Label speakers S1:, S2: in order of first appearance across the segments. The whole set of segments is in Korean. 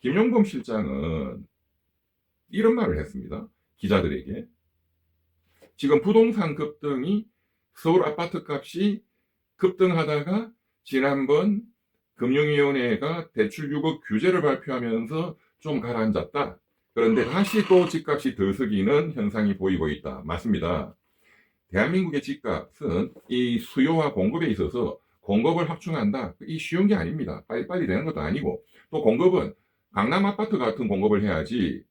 S1: 김용범 실장은 이런 말을 했습니다. 기자들에게. 지금 부동산 급등이 서울 아파트 값이 급등하다가 지난번 금융위원회가 대출 유급 규제를 발표하면서 좀 가라앉았다. 그런데 다시 또 집값이 들썩이는 현상이 보이고 있다. 맞습니다. 대한민국의 집값은 이 수요와 공급에 있어서 공급을 확충한다. 이 쉬운 게 아닙니다. 빨리빨리 되는 것도 아니고, 또 공급은 강남 아파트 같은 공급을 해야지.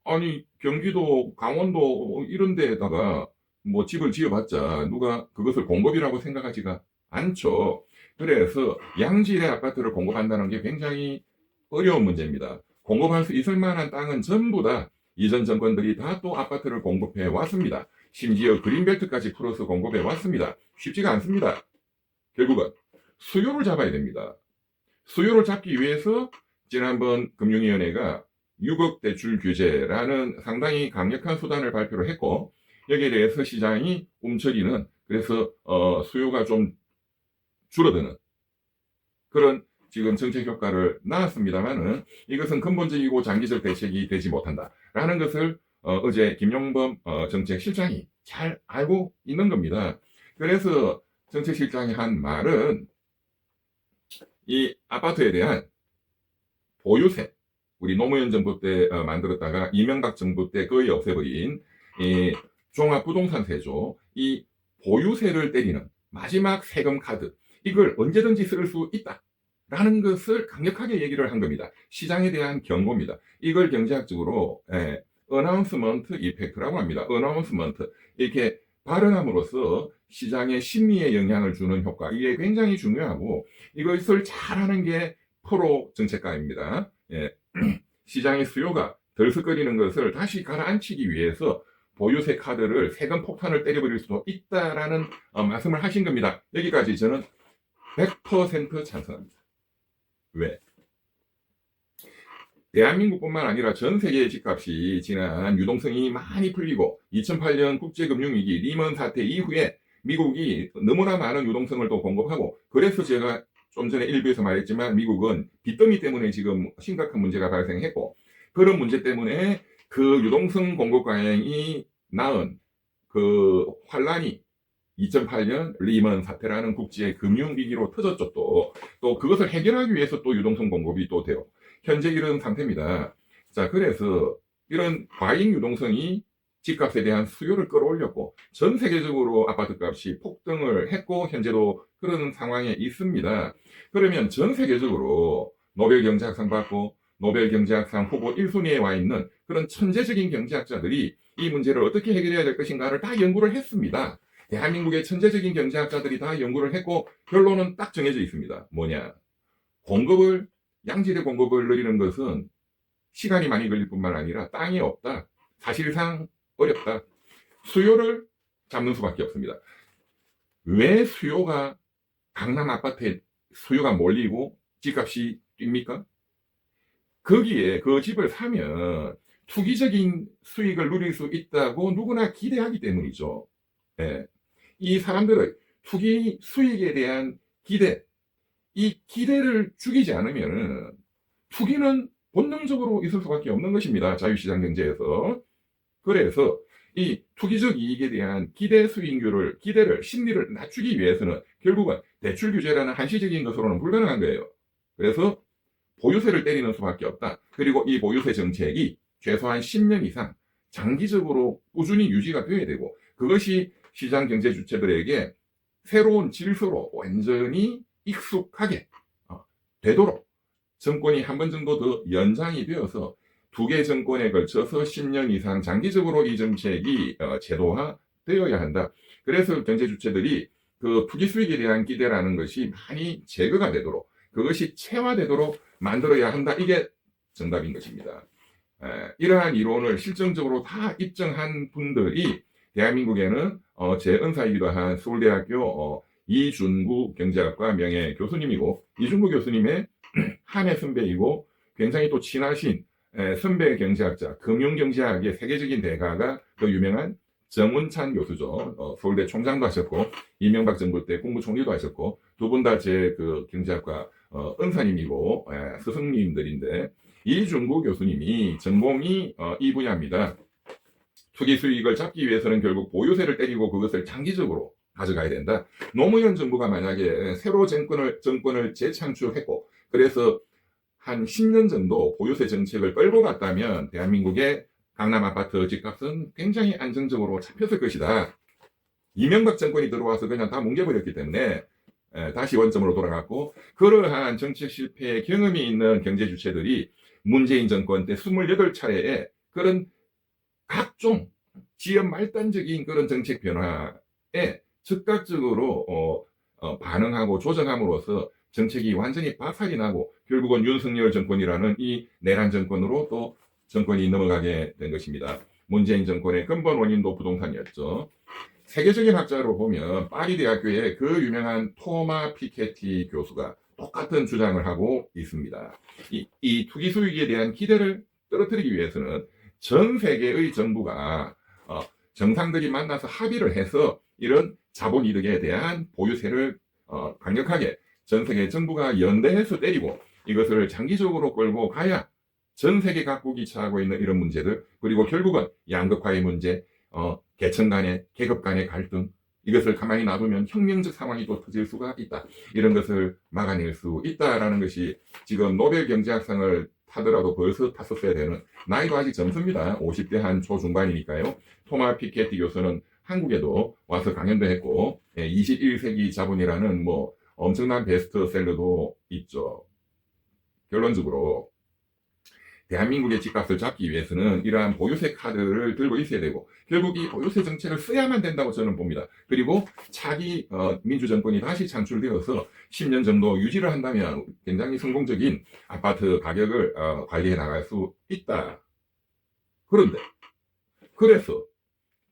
S1: 아니, 경기도, 강원도 이런 데에다가 뭐 집을 지어봤자 누가 그것을 공급이라고 생각하지가 않죠. 그래서 양질의 아파트를 공급한다는 게 굉장히 어려운 문제입니다. 공급할 수 있을 만한 땅은 전부 다 이전 정권들이 다 또 아파트를 공급해 왔습니다. 심지어 그린벨트까지 풀어서 공급해 왔습니다. 쉽지가 않습니다. 결국은 수요를 잡아야 됩니다. 수요를 잡기 위해서 지난번 금융위원회가 6억 대출 규제라는 상당히 강력한 수단을 발표를 했고, 여기에 대해서 시장이 움츠리는, 그래서 수요가 좀 줄어드는 그런 지금 정책 효과를 낳았습니다만은 이것은 근본적이고 장기적 대책이 되지 못한다라는 것을 어제 김용범 정책실장이 잘 알고 있는 겁니다. 그래서 정책실장이 한 말은 이 아파트에 대한 보유세, 우리 노무현 정부 때 만들었다가 이명박 정부 때 거의 없애버린 이 종합부동산세죠. 이 보유세를 때리는 마지막 세금 카드, 이걸 언제든지 쓸 수 있다 라는 것을 강력하게 얘기를 한 겁니다. 시장에 대한 경고입니다. 이걸 경제학적으로 어나운스먼트 이펙트라고 합니다. 어나운스먼트, 이렇게 발언함으로써 시장의 심리에 영향을 주는 효과, 이게 굉장히 중요하고, 이것을 잘하는 게 프로 정책가입니다. 시장의 수요가 덜썩거리는 것을 다시 가라앉히기 위해서 보유세 카드를 세금 폭탄을 때려버릴 수도 있다라는 말씀을 하신 겁니다. 여기까지 저는 100% 찬성합니다. 왜? 대한민국뿐만 아니라 전 세계의 집값이 지난 유동성이 많이 풀리고 2008년 국제금융위기 리먼 사태 이후에 미국이 너무나 많은 유동성을 또 공급하고, 그래서 제가 좀 전에 일부에서 말했지만 미국은 빚더미 때문에 지금 심각한 문제가 발생했고, 그런 문제 때문에 그 유동성 공급 과잉이 낳은 그 환란이 2008년 리먼 사태라는 국제 금융위기로 터졌죠. 또 그것을 해결하기 위해서 또 유동성 공급이 또 돼요. 현재 이런 상태입니다. 자, 그래서 이런 과잉 유동성이 집값에 대한 수요를 끌어올렸고, 전 세계적으로 아파트 값이 폭등을 했고, 현재도 그런 상황에 있습니다. 그러면 전 세계적으로 노벨 경제학상 받고 노벨 경제학상 후보 1순위에 와 있는 그런 천재적인 경제학자들이 이 문제를 어떻게 해결해야 될 것인가를 다 연구를 했습니다. 대한민국의 천재적인 경제학자들이 다 연구를 했고, 결론은 딱 정해져 있습니다. 뭐냐? 양질의 공급을 늘리는 것은 시간이 많이 걸릴 뿐만 아니라 땅이 없다. 사실상 어렵다. 수요를 잡는 수밖에 없습니다. 왜 수요가, 강남 아파트에 수요가 몰리고 집값이 뜁니까? 거기에 그 집을 사면 투기적인 수익을 누릴 수 있다고 누구나 기대하기 때문이죠. 이 사람들의 투기 수익에 대한 기대, 이 기대를 죽이지 않으면 투기는 본능적으로 있을 수밖에 없는 것입니다. 자유시장 경제에서. 그래서 이 투기적 이익에 대한 기대 수익률을, 심리를 낮추기 위해서는 결국은 대출 규제라는 한시적인 것으로는 불가능한 거예요. 그래서 보유세를 때리는 수밖에 없다. 그리고 이 보유세 정책이 최소한 10년 이상 장기적으로 꾸준히 유지가 되어야 되고, 그것이 시장 경제 주체들에게 새로운 질서로 완전히 익숙하게 되도록 정권이 한 번 정도 더 연장이 되어서 두 개 정권에 걸쳐서 10년 이상 장기적으로 이 정책이 제도화되어야 한다. 그래서 경제 주체들이 그 투기 수익에 대한 기대라는 것이 많이 제거가 되도록, 그것이 체화되도록 만들어야 한다. 이게 정답인 것입니다. 이러한 이론을 실증적으로 다 입증한 분들이 대한민국에는 제 은사이기도 한 서울대학교 이준구 경제학과 명예 교수님이고, 이준구 교수님의 한해 선배이고 굉장히 또 친하신 선배 경제학자, 금융경제학의 세계적인 대가가 그 유명한 정운찬 교수죠. 서울대 총장도 하셨고 이명박 정부 때 국무총리도 하셨고, 두 분 다 제 그 경제학과 은사님이고 스승님들인데, 이중구 교수님이 전공이 이 분야입니다. 투기 수익을 잡기 위해서는 결국 보유세를 때리고 그것을 장기적으로 가져가야 된다. 노무현 정부가 만약에 새로 정권을 재창출했고, 그래서 한 10년 정도 보유세 정책을 끌고 갔다면 대한민국의 강남 아파트 집값은 굉장히 안정적으로 잡혔을 것이다. 이명박 정권이 들어와서 그냥 다 뭉개버렸기 때문에 다시 원점으로 돌아갔고, 그러한 정책 실패의 경험이 있는 경제 주체들이 문재인 정권 때 28차례에 그런 각종 지연 말단적인 그런 정책 변화에 즉각적으로 반응하고 조정함으로써 정책이 완전히 박살이 나고 결국은 윤석열 정권이라는 이 내란 정권으로 또 정권이 넘어가게 된 것입니다. 문재인 정권의 근본 원인도 부동산이었죠. 세계적인 학자로 보면 파리 대학교의 그 유명한 토마 피케티 교수가 똑같은 주장을 하고 있습니다. 이 투기 수익에 대한 기대를 떨어뜨리기 위해서는 전 세계의 정부가 정상들이 만나서 합의를 해서 이런 자본이득에 대한 보유세를 강력하게 전 세계 정부가 연대해서 때리고 이것을 장기적으로 끌고 가야 전 세계 각국이 처하고 있는 이런 문제들, 그리고 결국은 양극화의 문제, 계층 간의, 계급 간의 갈등, 이것을 가만히 놔두면 혁명적 상황이 또 터질 수가 있다. 이런 것을 막아낼 수 있다라는 것이 지금 노벨 경제학상을 타더라도 벌써 탔었어야 되는, 나이도 아직 젊습니다. 50대 한 초중반이니까요. 토마 피케티 교수는 한국에도 와서 강연도 했고 21세기 자본이라는 뭐 엄청난 베스트셀러도 있죠. 결론적으로 대한민국의 집값을 잡기 위해서는 이러한 보유세 카드를 들고 있어야 되고, 결국 이 보유세 정책을 써야만 된다고 저는 봅니다. 그리고 차기 민주정권이 다시 창출되어서 10년 정도 유지를 한다면 굉장히 성공적인 아파트 가격을 관리해 나갈 수 있다. 그런데 그래서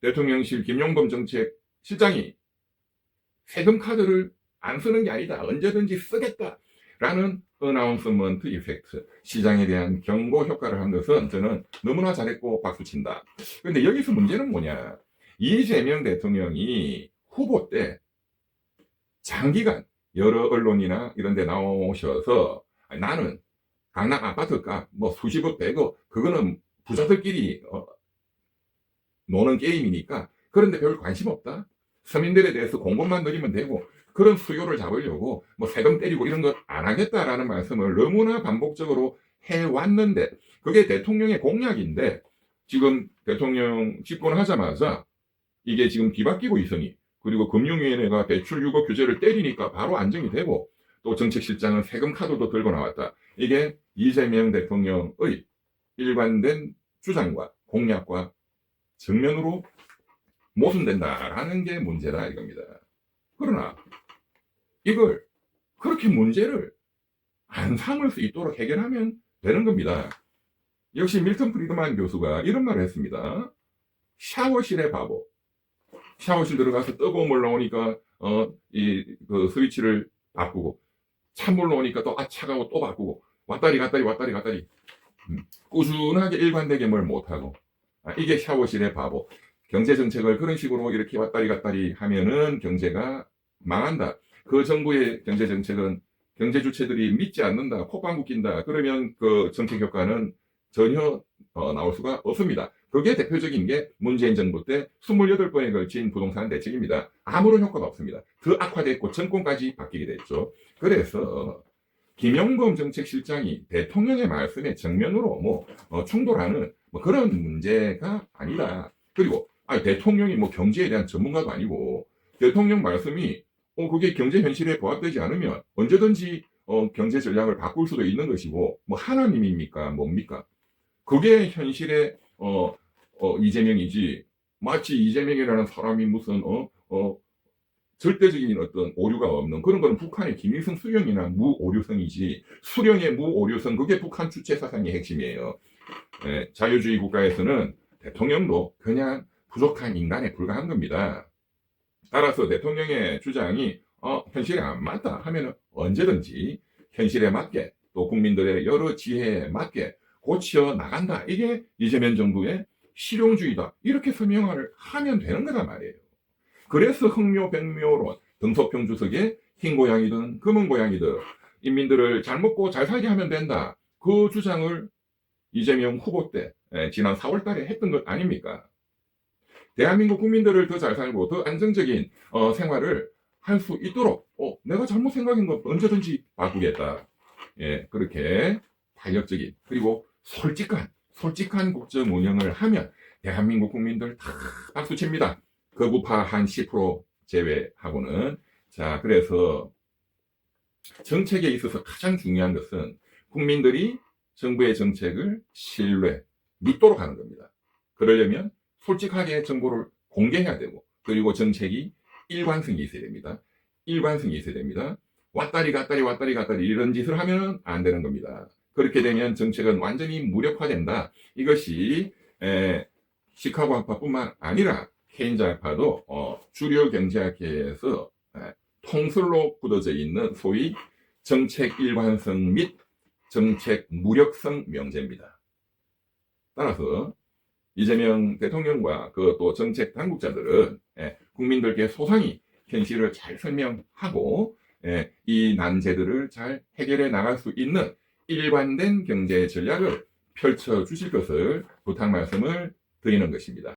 S1: 대통령실 김용범 정책 실장이 세금 카드를 안 쓰는 게 아니다, 언제든지 쓰겠다라는 어나운스먼트 이펙트, 시장에 대한 경고 효과를 한 것은 저는 너무나 잘했고 박수친다. 그런데 여기서 문제는 뭐냐, 이재명 대통령이 후보 때 장기간 여러 언론이나 이런 데 나오셔서 나는 강남 아파트값 뭐 수십억 백억 그거는 부자들끼리 노는 게임이니까 그런데 별 관심 없다, 서민들에 대해서 공급만 드리면 되고 그런 수요를 잡으려고 뭐 세금 때리고 이런 거 안 하겠다라는 말씀을 너무나 반복적으로 해왔는데, 그게 대통령의 공약인데 지금 대통령 집권하자마자 이게 지금 뒤바뀌고 있으니, 그리고 금융위원회가 대출 유고 규제를 때리니까 바로 안정이 되고, 또 정책실장은 세금 카드도 들고 나왔다. 이게 이재명 대통령의 일관된 주장과 공약과 정면으로 모순된다라는 게 문제다 이겁니다. 그러나 이걸 그렇게 문제를 안 삼을 수 있도록 해결하면 되는 겁니다. 역시 밀턴 프리드만 교수가 이런 말을 했습니다. 샤워실의 바보. 샤워실 들어가서 뜨거운 물 나오니까 그 스위치를 바꾸고, 찬물 나오니까 또 차가워 또 바꾸고, 왔다리 갔다리 꾸준하게 일관되게 뭘 못하고, 이게 샤워실의 바보. 경제정책을 그런 식으로 이렇게 왔다리 갔다리 하면은 경제가 망한다. 그 정부의 경제정책은 경제 주체들이 믿지 않는다, 콧방귀 낀다, 그러면 그 정책 효과는 전혀 나올 수가 없습니다. 그게 대표적인 게 문재인 정부 때 28번에 걸친 부동산 대책입니다. 아무런 효과가 없습니다. 더 악화됐고 정권까지 바뀌게 됐죠. 그래서 김용범 정책실장이 대통령의 말씀에 정면으로 충돌하는 그런 문제가 아니다. 그리고 대통령이 경제에 대한 전문가도 아니고, 대통령 말씀이 그게 경제 현실에 부합되지 않으면 언제든지 경제 전략을 바꿀 수도 있는 것이고, 하나님입니까 뭡니까? 그게 현실의 이재명이지, 마치 이재명이라는 사람이 무슨 절대적인 어떤 오류가 없는 그런 거는 북한의 김일성 수령이나 무오류성이지, 수령의 무오류성, 그게 북한 주체 사상의 핵심이에요. 자유주의 국가에서는 대통령도 그냥 부족한 인간에 불과한 겁니다. 따라서 대통령의 주장이 현실에 안 맞다 하면 언제든지 현실에 맞게, 또 국민들의 여러 지혜에 맞게 고쳐 나간다. 이게 이재명 정부의 실용주의다. 이렇게 설명을 하면 되는 거란 말이에요. 그래서 흥묘 백묘론, 등소평 주석의 흰 고양이든 검은 고양이든 인민들을 잘 먹고 잘 살게 하면 된다. 그 주장을 이재명 후보 때 지난 4월 달에 했던 것 아닙니까? 대한민국 국민들을 더 잘 살고 더 안정적인 생활을 할 수 있도록 내가 잘못 생각한 거 언제든지 바꾸겠다. 예, 그렇게 탄력적인 그리고 솔직한 국정 운영을 하면 대한민국 국민들 다 박수칩니다. 거부파 한 10% 제외하고는. 자, 그래서 정책에 있어서 가장 중요한 것은 국민들이 정부의 정책을 신뢰, 믿도록 하는 겁니다. 그러려면 솔직하게 정보를 공개해야 되고, 그리고 정책이 일관성이 있어야 됩니다. 일관성이 있어야 됩니다. 왔다리 갔다리 이런 짓을 하면 안 되는 겁니다. 그렇게 되면 정책은 완전히 무력화된다. 이것이 시카고 학파뿐만 아니라 케인즈 학파도 주류 경제학계에서 통설로 굳어져 있는 소위 정책 일관성 및 정책 무력성 명제입니다. 따라서 이재명 대통령과 그 또 정책 당국자들은 국민들께 소상히 현실을 잘 설명하고 이 난제들을 잘 해결해 나갈 수 있는 일관된 경제 전략을 펼쳐 주실 것을 부탁 말씀을 드리는 것입니다.